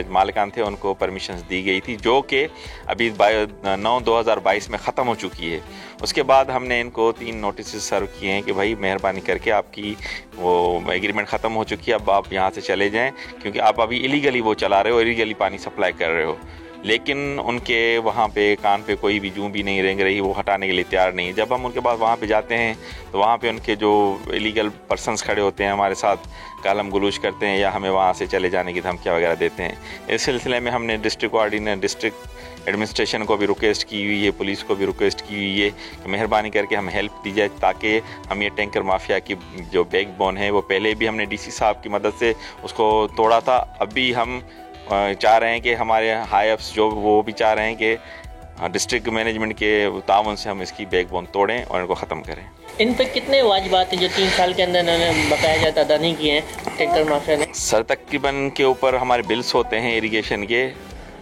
मालिकान थे उनको परमिशंस दी गई थी, जो कि अभी 9/2022 में ख़त्म हो चुकी है। उसके बाद हमने इनको 3 नोटिस सर्व किए हैं कि भाई मेहरबानी करके आपकी वो एग्रीमेंट ख़त्म हो चुकी है, अब आप यहाँ से चले जाएं, क्योंकि आप अभी इलीगली वो चला रहे हो, इलीगली पानी सप्लाई कर रहे हो। लेकिन उनके वहाँ पे कान पे कोई भी जूं भी नहीं रेंग रही, वो हटाने के लिए तैयार नहीं है। जब हम उनके पास वहाँ पे जाते हैं तो वहाँ पे उनके जो इलीगल पर्सनस खड़े होते हैं हमारे साथ गालम गलूच करते हैं या हमें वहाँ से चले जाने की धमकियाँ वगैरह देते हैं। इस सिलसिले में हमने डिस्ट्रिक्ट कोऑर्डिनेटर डिस्ट्रिक्ट एडमिनिस्ट्रेशन को भी रिक्वेस्ट की हुई है, पुलिस को भी रिक्वेस्ट की हुई है कि मेहरबानी करके हम हेल्प दी जाए, ताकि हम ये टैंकर माफिया की जो बैकबोन है, वो पहले भी हमने DC साहब की मदद से उसको तोड़ा था, अभी हम चाह रहे हैं कि हमारे हाई अप्स जो वो भी चाह रहे हैं कि डिस्ट्रिक्ट मैनेजमेंट के ताउन से हम इसकी बैकबोन तोड़ें और इनको ख़त्म करें। इन पे कितने वाजिबात हैं जो 3 साल के अंदर इन्होंने बकाया जाता अदा नहीं किए हैं टैंकर माफिया ने? सर, तकरीबन के ऊपर हमारे बिल्स होते हैं इरिगेशन के,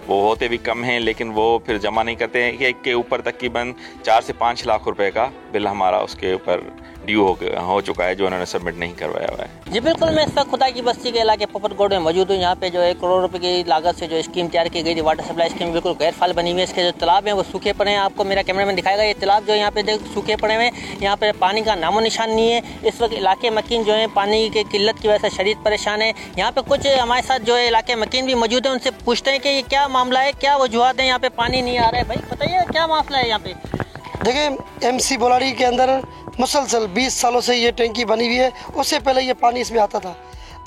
वो होते भी कम हैं, लेकिन वो फिर जमा नहीं करते हैं। कि के ऊपर तकरीबन 4 से 5 लाख रुपए का बिल हमारा उसके ऊपर ड्यू हो चुका है, जो उन्होंने सबमिट नहीं करवाया हुआ है। जी बिल्कुल, मैं इस वक्त खुदा की बस्ती के इलाके पोपटगोड में मौजूद हूँ। यहाँ पे जो है करोड़ों रुपए की लागत से जो स्कीम तैयार की गई थी, वाटर सप्लाई स्कीम, बिल्कुल गैर फाल बनी हुई है। इसके जो तालाब हैं वो सूखे पड़े हैं, आपको मेरा कैमरा मैन दिखाएगा। ये तालाब जो यहाँ पे सूखे पड़े हुए हैं, यहाँ पे पानी का नामो निशान नहीं है। इस वक्त इलाके मकीन जो है पानी की किल्लत की वजह से शदीद परेशान है। यहाँ पे कुछ हमारे साथ जो है इलाके मकीन भी मौजूद है, उनसे पूछते हैं कि ये क्या मामला है, क्या वजूहत है, यहाँ पे पानी नहीं आ रहा है। भाई बताइए क्या मसला है यहाँ पे? देखिए, MC बुलाड़ी के अंदर मुसलसल 20 सालों से ये टैंकी बनी हुई है। उससे पहले ये पानी इसमें आता था,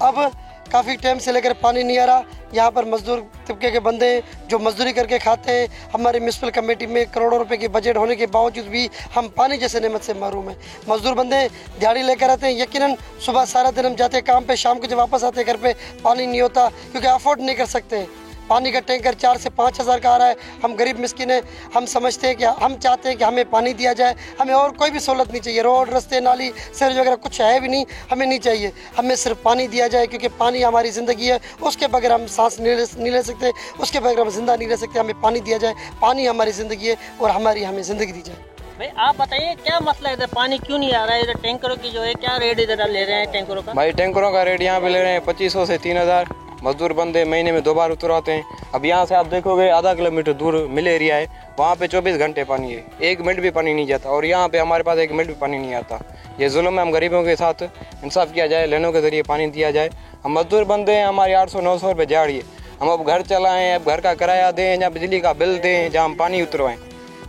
अब काफ़ी टाइम से लेकर पानी नहीं आ रहा। यहाँ पर मजदूर तबके के बंदे जो मजदूरी करके खाते हैं, हमारी म्यूनसिपल कमेटी में करोड़ों रुपए की बजट होने के बावजूद भी हम पानी जैसे नेमत से महरूम हैं। मजदूर बंदे दिहाड़ी लेकर आते हैं, यकीनन सुबह सारा दिन हम जाते हैं काम पे, शाम को जब वापस आते हैं घर पे पानी नहीं होता, क्योंकि अफोर्ड नहीं कर सकते। पानी का टैंकर 4 से 5 हज़ार का आ रहा है। हम गरीब मिस्किन हैं, हम समझते हैं कि हम चाहते हैं कि हमें पानी दिया जाए, हमें और कोई भी सहूलत नहीं चाहिए। रोड, रास्ते, नाली, सड़क वगैरह कुछ है भी नहीं, हमें नहीं चाहिए। हमें सिर्फ पानी दिया जाए, क्योंकि पानी हमारी ज़िंदगी है। उसके बगैर हम सांस नहीं ले सकते, उसके बगैर हम जिंदा नहीं रह सकते। हमें पानी दिया जाए, पानी हमारी ज़िंदगी है और हमारी हमें ज़िंदगी दी जाए। भाई आप बताइए क्या मसला है, इधर पानी क्यों नहीं आ रहा है? इधर टैंकरों की जो है क्या रेट इधर ले रहे हैं टैंकरों का? भाई टैंकरों का रेट यहाँ पे ले रहे हैं 2500 से 3000। मजदूर बंदे महीने में 2 बार उतरवाते हैं। अब यहाँ से आप देखोगे आधा किलोमीटर दूर मिल एरिया है, वहाँ पे 24 घंटे पानी है, 1 मिनट भी पानी नहीं जाता, और यहाँ पे हमारे पास 1 मिनट भी पानी नहीं आता। ये जुल्म है, हम गरीबों के साथ इंसाफ किया जाए, लेनों के जरिए पानी दिया जाए। हम मजदूर बंदे हैं, हमारी 800-900 रुपये दिहाड़ी है। हम अब घर चलाएँ, अब घर का किराया दें या बिजली का बिल दें, जहाँ हम पानी उतरवाएँ,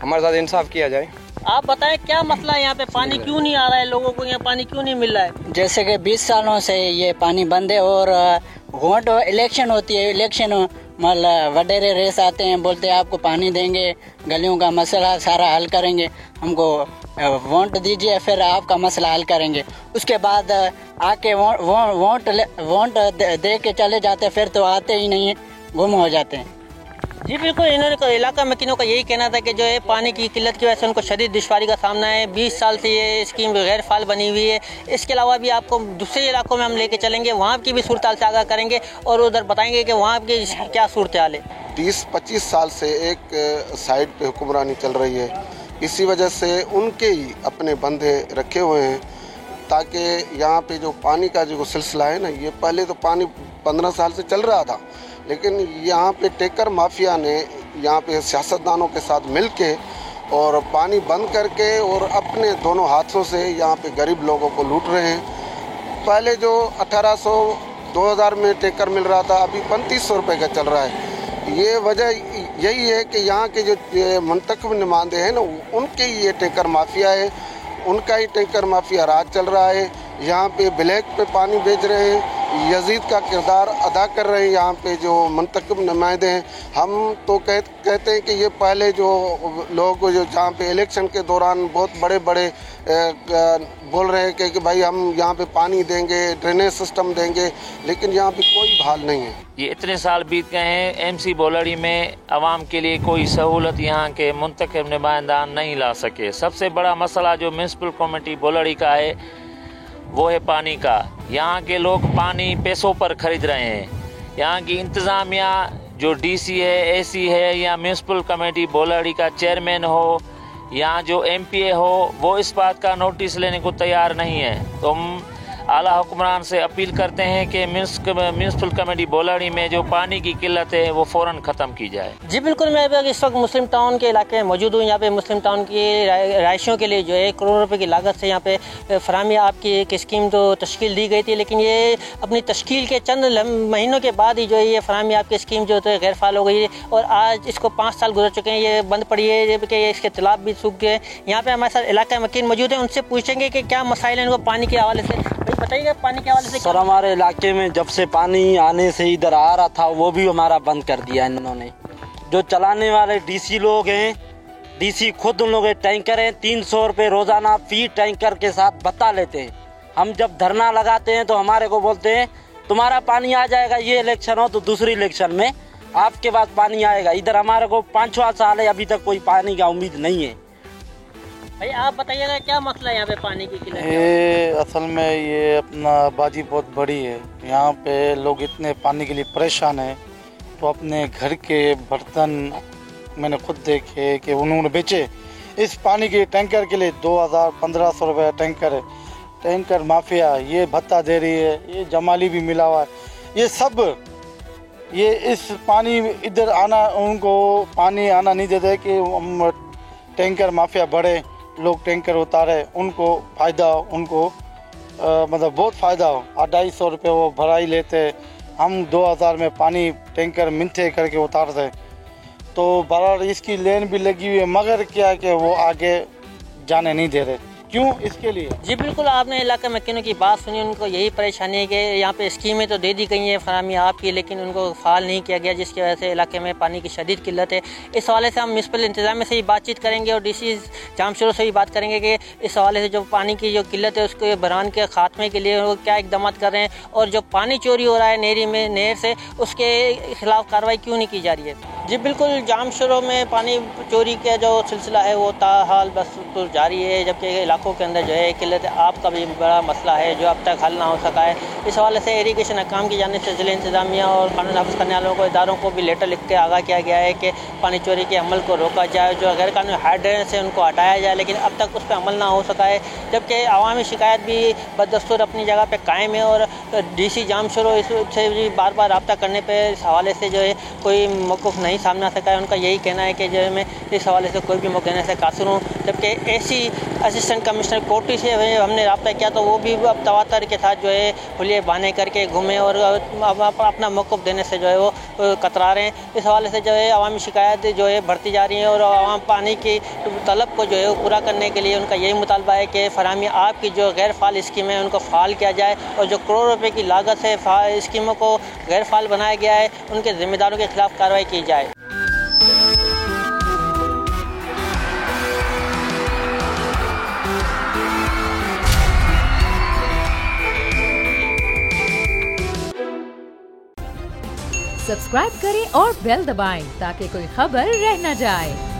हमारे साथ इंसाफ किया जाए। आप बताएं क्या मसला है यहाँ पे, पानी क्यों नहीं आ रहा है, लोगों को यहाँ पानी क्यों नहीं मिल रहा है? जैसे कि 20 सालों से ये पानी बंद है, और वोट इलेक्शन होती है, इलेक्शन मतलब वडेरे रेस आते हैं, बोलते हैं आपको पानी देंगे, गलियों का मसला सारा हल करेंगे, हमको वोट दीजिए फिर आपका मसला हल करेंगे। उसके बाद आके वोट दे के चले जाते, फिर तो आते ही नहीं है, गुम हो जाते हैं। जी बिल्कुल, इन्होंने इलाका मकीनों का यही कहना था कि जो है पानी की किल्लत की वजह से उनको शदीद दुश्वारी का सामना है। 20 साल से ये स्कीम गैर फाल बनी हुई है। इसके अलावा भी आपको दूसरे इलाकों में हम लेके चलेंगे, वहाँ की भी सूरत हाल से आगाह करेंगे और उधर बताएंगे कि वहाँ की क्या सूरत हाल है। 30-25 साल से एक साइड पे हुक्मरानी चल रही है, इसी वजह से उनके ही अपने बंदे रखे हुए हैं ताकि यहाँ पे जो पानी का जो सिलसिला है ना, ये पहले तो पानी 15 साल से चल रहा था, लेकिन यहाँ पे टेकर माफिया ने यहाँ पे सियासतदानों के साथ मिलके और पानी बंद करके और अपने दोनों हाथों से यहाँ पे गरीब लोगों को लूट रहे हैं। पहले जो 1800-2000 में टेकर मिल रहा था, अभी 3500 रुपये का चल रहा है। ये वजह यही है कि यहाँ के जो मुंतखब नुमाइंदे हैं ना, उनके ही ये टेकर माफिया है, उनका ही टेकर माफिया राज चल रहा है। यहाँ पे ब्लैक पे पानी बेच रहे हैं, यजीद का किरदार अदा कर रहे हैं यहाँ पे जो मुंतखब नुमाइंदे हैं। हम तो कहते हैं कि ये पहले जो लोग जो जहाँ पे इलेक्शन के दौरान बहुत बड़े बड़े बोल रहे हैं कि भाई हम यहाँ पे पानी देंगे, ड्रेनेज सिस्टम देंगे, लेकिन यहाँ पे कोई बहाल नहीं है। ये इतने साल बीत गए हैं, एमसी बोलड़ी में आवाम के लिए कोई सहूलत यहाँ के मुंतखब नुमाइंदा नहीं ला सके। सबसे बड़ा मसला जो म्यूनसिपल कमेटी बोलड़ी का है वो है पानी का। यहाँ के लोग पानी पैसों पर खरीद रहे हैं। यहाँ की इंतज़ामिया जो डीसी है, एसी है या म्यूनसिपल कमेटी बोलड़ी का चेयरमैन हो या जो एमपीए हो, वो इस बात का नोटिस लेने को तैयार नहीं है। तो हम आला हुक्मरान से अपील करते हैं कि म्यूनसिपल कमेटी बोलड़ी में जो पानी की किल्लत है वो फ़ौरन ख़त्म की जाए। जी बिल्कुल, मैं इस वक्त मुस्लिम टाउन के इलाके में मौजूद हूँ। यहाँ पे मुस्लिम टाउन की रहायशियों के लिए जो है करोड़ों रुपए की लागत से यहाँ पे फराहमी आपकी एक स्कीम तो तश्कील दी गई थी, लेकिन ये अपनी तश्कील के चंद महीनों के बाद ही जो है ये फराहमी आपकी स्कीम जो है गैर फाल हो गई है और आज इसको 5 साल गुजर चुके हैं, ये बंद पड़ी है, जबकि इसके तालाब भी सूख गए। यहाँ पे हमारे साथ इलाका मकीन मौजूद है, उनसे पूछेंगे कि क्या मसाइल हैं इनको पानी के हवाले से। बताइएगा पानी के हवाले से। सर हमारे इलाके में जब से पानी आने से इधर आ रहा था वो भी हमारा बंद कर दिया इन्होंने। जो चलाने वाले डीसी लोग हैं, डीसी खुद उन लोग टैंकर हैं, 300 रुपये रोजाना फी टैंकर के साथ बता लेते हैं। हम जब धरना लगाते हैं तो हमारे को बोलते हैं तुम्हारा पानी आ जाएगा, ये इलेक्शन हो तो दूसरी इलेक्शन में आपके पास पानी आएगा। इधर हमारे को 5-6 साल है, अभी तक कोई पानी का उम्मीद नहीं है। भाई आप बताइएगा क्या मसला है यहाँ पे पानी की किल्लत? ये असल में ये अपना आबादी बहुत बड़ी है, यहाँ पे लोग इतने पानी के लिए परेशान हैं, तो अपने घर के बर्तन मैंने खुद देखे कि उन्होंने बेचे इस पानी के टैंकर के लिए। 2000-1500 रुपये टैंकर माफिया ये भत्ता दे रही है, ये जमाली भी मिला हुआ है, ये सब ये इस पानी इधर आना, उनको पानी आना नहीं देते कि हम टैंकर माफिया बढ़े, लोग टैंकर उतारे, उनको फ़ायदा, उनको मतलब बहुत फ़ायदा हो। 250 रुपये वो भराई लेते, हम 2000 में पानी टैंकर मिनथे करके उतारते, तो बराबर इसकी लेन भी लगी हुई है, मगर क्या है कि वो आगे जाने नहीं दे रहे। क्यों? इसके लिए। जी बिल्कुल, आपने इलाका मकीनों की बात सुनी, उनको यही परेशानी है कि यहाँ पे स्कीमें तो दे दी गई हैं फराहमी आपकी, लेकिन उनको फाल नहीं किया गया, जिसकी वजह से इलाके में पानी की शदीद किल्लत है। इस हवाले से हम म्यूनसिपल इंतजाम से भी बातचीत करेंगे और डीसी जामशोरों से भी बात करेंगे कि इस हवाले से जो पानी की जो किल्लत है उसके बहरान के खात्मे के लिए वो क्या इकदाम कर रहे हैं और जो पानी चोरी हो रहा है नहर से, उसके खिलाफ कार्रवाई क्यों नहीं की जा रही है। जी बिल्कुल, जामशोरों में पानी चोरी का जो सिलसिला है वो ताहाल बस तो जारी है, जबकि इलाकों के अंदर जो है किल्लत आपका भी बड़ा मसला है जो अब तक हल ना हो सका है। इस हवाले से इरीगेशन हकाम की जानिब से ज़िले इंतजामिया और कानून नाफिज करने वालों को इदारों को भी लेटर लिख के आगाह किया गया है कि पानी चोरी के अमल को रोका जाए, जो गैर कानूनी हाइड्रेंस है उनको हटाया जाए, लेकिन अब तक उस पर अमल ना हो सका है। जबकि अवामी शिकायत भी बदस्तूर अपनी जगह पर कायम है और डीसी जामशोरों इससे भी बार बार रब्ता करने पर इस हवाले से जो है कोई मौक़िफ़ नहीं सामने आ सका है। उनका यही कहना है कि जो है मैं इस हवाले से कोई भी मौक़िफ़ देने से कासिर हूँ। जबकि एसी असिस्टेंट कमिश्नर कोटी से हमने रब्ता किया तो वो भी अब तवातर के साथ जो है हुलिये बहाने करके घूमे और अपना मौक़िफ़ देने से जो है वो कतरा रहे हैं। इस हवाले से जो है अवामी शिकायत जो है बढ़ती जा रही है और आवाम पानी की तलब को जो है वो पूरा करने के लिए उनका यही मुतालबा है कि फराहमी आपकी जो गैर फाल स्कीमें हैं उनको फ़ाल किया जाए और जो करोड़ों रुपये की लागत से स्कीमों को गैर फाल बनाया गया है उनके ज़िम्मेदारों के खिलाफ कार्रवाई की जाए। सब्सक्राइब करें और बेल दबाएं ताकि कोई खबर रह न जाए।